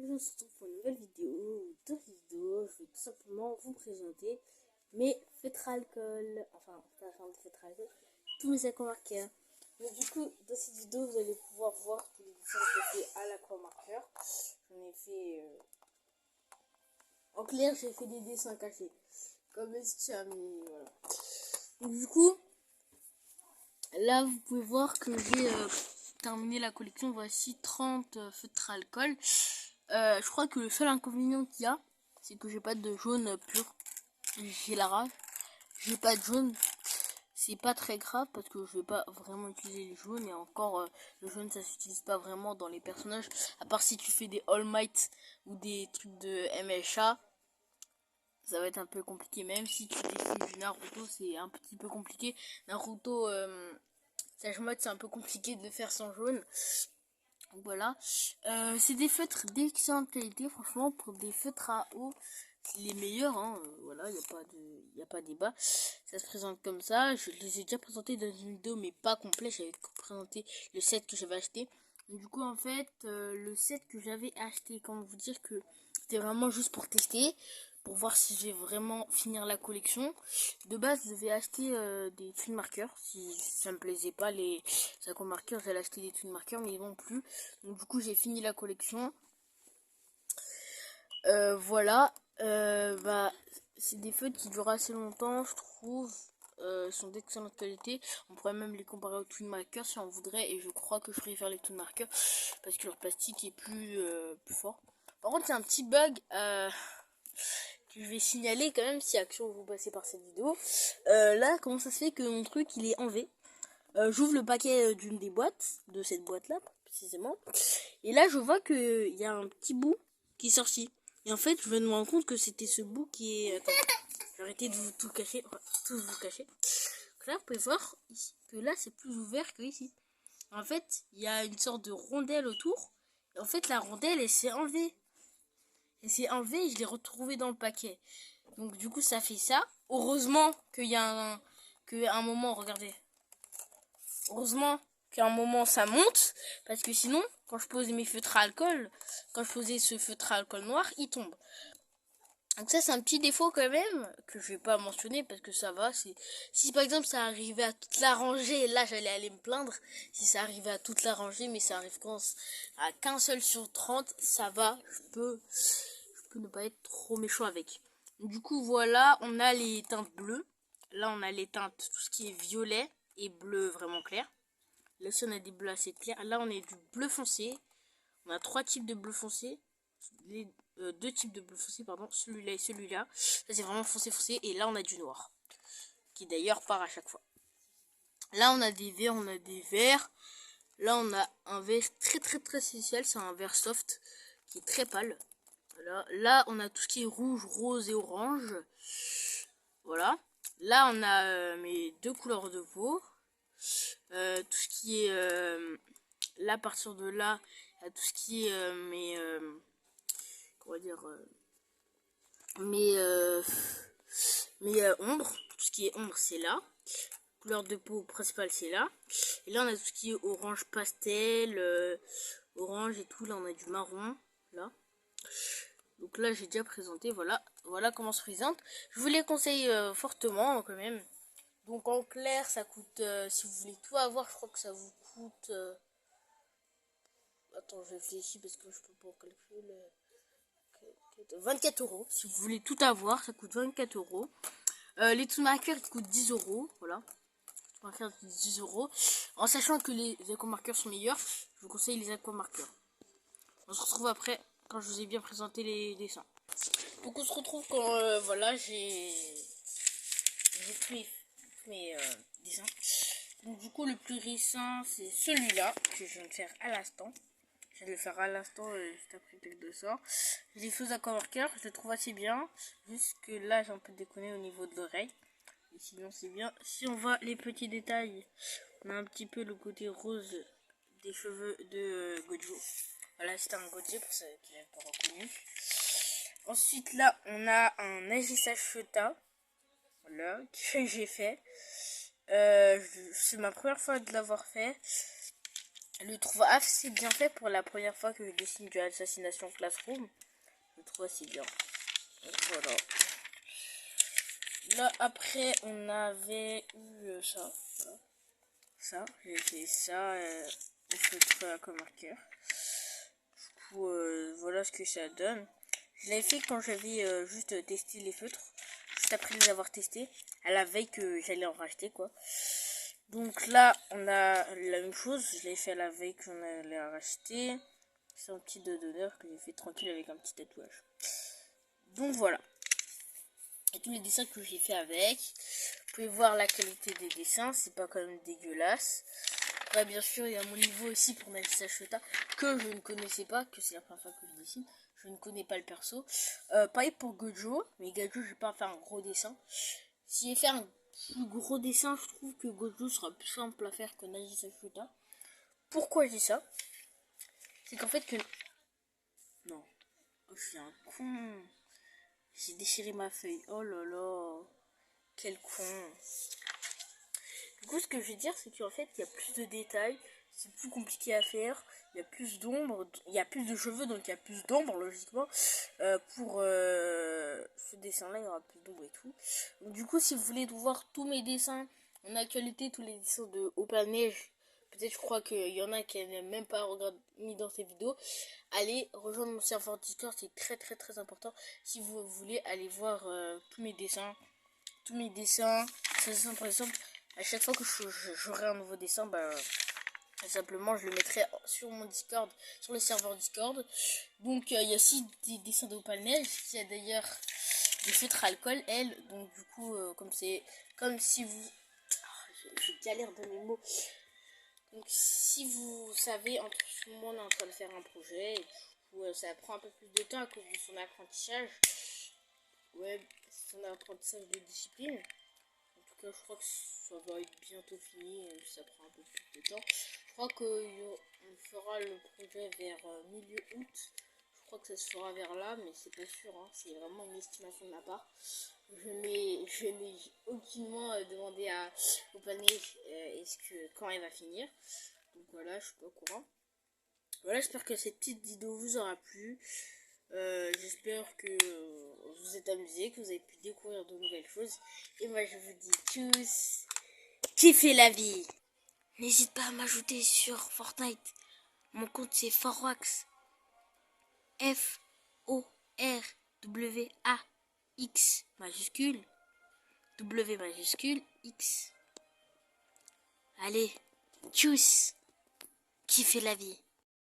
Aujourd'hui, on se retrouve pour une nouvelle vidéo. Dans cette vidéo, je vais tout simplement vous présenter mes feutres à alcool. Enfin, pas vraiment de feutres à alcool, tous mes aquamarqueurs. Mais du coup, dans cette vidéo, vous allez pouvoir voir tous les dessins que j'ai fait à l'aquamarqueur. J'en ai fait. En clair, j'ai fait des dessins cachés. Comme les mais voilà. Donc, du coup, là, vous pouvez voir que j'ai terminé la collection. Voici 30 feutres à alcool. Je crois que le seul inconvénient qu'il y a, c'est que j'ai pas de jaune pur. J'ai la rage. J'ai pas de jaune. C'est pas très grave parce que je vais pas vraiment utiliser les jaunes. Et encore, le jaune ça s'utilise pas vraiment dans les personnages. À part si tu fais des All Might ou des trucs de MHA. Ça va être un peu compliqué. Même si tu dessines du Naruto, c'est un petit peu compliqué. Naruto, Sage Mode, c'est un peu compliqué de le faire sans jaune. Voilà, c'est des feutres d'excellente qualité, franchement, pour des feutres à eau, c'est les meilleurs, hein. Voilà, il n'y a pas débat, ça se présente comme ça. Je les ai déjà présentés dans une vidéo, mais pas complet, j'avais présenté le set que j'avais acheté. Du coup, en fait, le set que j'avais acheté, comment vous dire que c'était vraiment juste pour tester, pour voir si je vais vraiment finir la collection. De base, je devais acheter des twin marqueurs. Si ça me plaisait pas les aqua marqueurs, j'allais acheter des twin marqueurs, mais ils vont plus. Donc du coup, j'ai fini la collection. Voilà. C'est des feutres qui durent assez longtemps, je trouve. Sont d'excellente qualité. On pourrait même les comparer aux twin markers si on voudrait, et je crois que je préfère les twin markers parce que leur plastique est plus fort. Par contre, c'est un petit bug que je vais signaler quand même si action vous passez par cette vidéo. Là, comment ça se fait que mon truc il est enlevé? J'ouvre le paquet d'une des boîtes, de cette boîte là précisément, et là je vois que il y a un petit bout qui est sorti. Et en fait, je viens de me rendre compte que c'était ce bout qui est. Attends, j'ai arrêté de vous tout cacher, enfin, tout vous cacher. Donc là, vous pouvez voir ici, que là c'est plus ouvert que ici. En fait, il y a une sorte de rondelle autour. Et en fait, la rondelle elle s'est enlevée. Elle s'est enlevée et je l'ai retrouvée dans le paquet. Donc du coup, ça fait ça. Heureusement qu'il y a un moment, regardez. Heureusement qu'à un moment ça monte, parce que sinon, quand je posais mes feutres à alcool, quand je posais ce feutre à alcool noir, il tombe. Donc ça c'est un petit défaut quand même, que je vais pas mentionner parce que ça va. Si par exemple ça arrivait à toute la rangée, là j'allais aller me plaindre. Si ça arrivait à toute la rangée, mais ça arrive à qu'un seul sur 30, ça va, je peux ne pas être trop méchant avec. Du coup voilà, on a les teintes bleues. Là on a les teintes, tout ce qui est violet et bleu vraiment clair. Là aussi on a des bleus assez clairs. Là on est du bleu foncé. On a 3 types de bleu foncé. Les 2 types de bleu foncé, pardon. Celui-là et celui-là. Ça c'est vraiment foncé foncé. Et là on a du noir. Qui d'ailleurs part à chaque fois. Là on a des verts, on a des verts. Là on a un vert très spécial. C'est un vert soft. Qui est très pâle. Voilà. Là on a tout ce qui est rouge, rose et orange. Voilà. Là on a mes 2 couleurs de peau. Tout ce qui est là, à partir de là, il y a tout ce qui est comment dire, ombres. Tout ce qui est ombre, c'est là. Couleur de peau principale, c'est là. Et là, on a tout ce qui est orange pastel, orange et tout. Là, on a du marron, là. Donc là, j'ai déjà présenté, voilà comment se présente. Je vous les conseille fortement, quand même. Donc en clair, ça coûte, si vous voulez tout avoir, je crois que ça vous coûte... Attends, je réfléchis parce que je peux pas calculer. 24 euros. Si vous voulez tout avoir, ça coûte 24 euros. Les Toonmarkers ils coûtent 10 euros. Voilà. Les Toonmarkers 10 euros. En sachant que les aquamarkers sont meilleurs, je vous conseille les aquamarkers. On se retrouve après quand je vous ai bien présenté les dessins. Donc on se retrouve quand voilà, j'ai tous mes dessins. Donc du coup le plus récent c'est celui-là que je viens de faire à l'instant. Je vais le faire à l'instant juste après le texte de sort. J'ai des choses à marqueur, je le trouve assez bien. Juste que là j'ai un peu déconné au niveau de l'oreille. Et sinon c'est bien. Si on voit les petits détails, on a un petit peu le côté rose des cheveux de Gojo. Voilà, c'est un Gojo pour ceux qui l'avaient pas reconnu. Ensuite là on a un Agissage Shota. Voilà, que j'ai fait. C'est ma première fois de l'avoir fait. Je le trouve assez bien fait pour la première fois que je dessine du Assassination Classroom. Je le trouve assez bien. Donc, voilà. Là, après, on avait eu ça. Voilà. Ça, j'ai fait ça au feutre comme marqueur. Du coup, voilà ce que ça donne. Je l'avais fait quand j'avais juste testé les feutres. Juste après les avoir testés. À la veille que j'allais en racheter, quoi. Donc là, on a la même chose. Je l'ai fait à la veille qu'on allait en racheter. C'est un petit dos d'honneur que j'ai fait tranquille avec un petit tatouage. Donc voilà. Et tous les dessins que j'ai fait avec. Vous pouvez voir la qualité des dessins. C'est pas quand même dégueulasse. Après, bien sûr, il y a mon niveau aussi pour Nagisa Shota que je ne connaissais pas. Que c'est la première fois que je dessine. Je ne connais pas le perso. Pareil pour Gojo. Mais Gojo, je vais pas faire un gros dessin. Si j'ai fait un plus gros dessin, je trouve que Gojo sera plus simple à faire que Nagisa Shota. Pourquoi je dis ça? C'est qu'en fait que... Non. Oh, je suis un con. J'ai déchiré ma feuille. Oh là là. Quel con. Du coup, ce que je vais dire, c'est qu'en fait, il y a plus de détails. C'est plus compliqué à faire. Il y a plus d'ombre. Il y a plus de cheveux, donc il y a plus d'ombre, logiquement. Pour ce dessin-là, il y aura plus d'ombre et tout. Donc, du coup, si vous voulez voir tous mes dessins en actualité, tous les dessins de Neige, peut-être je crois qu'il y en a qui n'aiment même pas mis dans ces vidéos. Allez rejoindre mon serveur Discord, c'est très très très important. Si vous voulez aller voir tous mes dessins. Par exemple, à chaque fois que j'aurai un nouveau dessin, bah, simplement je le mettrai sur mon Discord, sur le serveur Discord. Donc il y a aussi des dessins de Opal Neige, qui a d'ailleurs des feutres alcool, elle. Donc du coup, comme si vous... Je galère dans mes mots. Donc si vous savez, en tout le monde est en train de faire un projet, et du coup ça prend un peu plus de temps à cause de son apprentissage. Ouais, son apprentissage de discipline. En tout cas, je crois que ça va être bientôt fini, ça prend un peu plus de temps. Je crois qu'on fera le projet vers milieu août. Je crois que ça se fera vers là, mais c'est pas sûr, hein. C'est vraiment une estimation de ma part. Je n'ai aucunement demandé à Opalné quand elle va finir. Donc voilà, je suis pas au courant. Voilà, j'espère que cette petite vidéo vous aura plu. J'espère que vous êtes amusés, que vous avez pu découvrir de nouvelles choses. Et moi, je vous dis tous, kiffez la vie. N'hésite pas à m'ajouter sur Fortnite. Mon compte, c'est Forwax. Forwax majuscule. W majuscule X. Allez, tchuss. Kiffez la vie.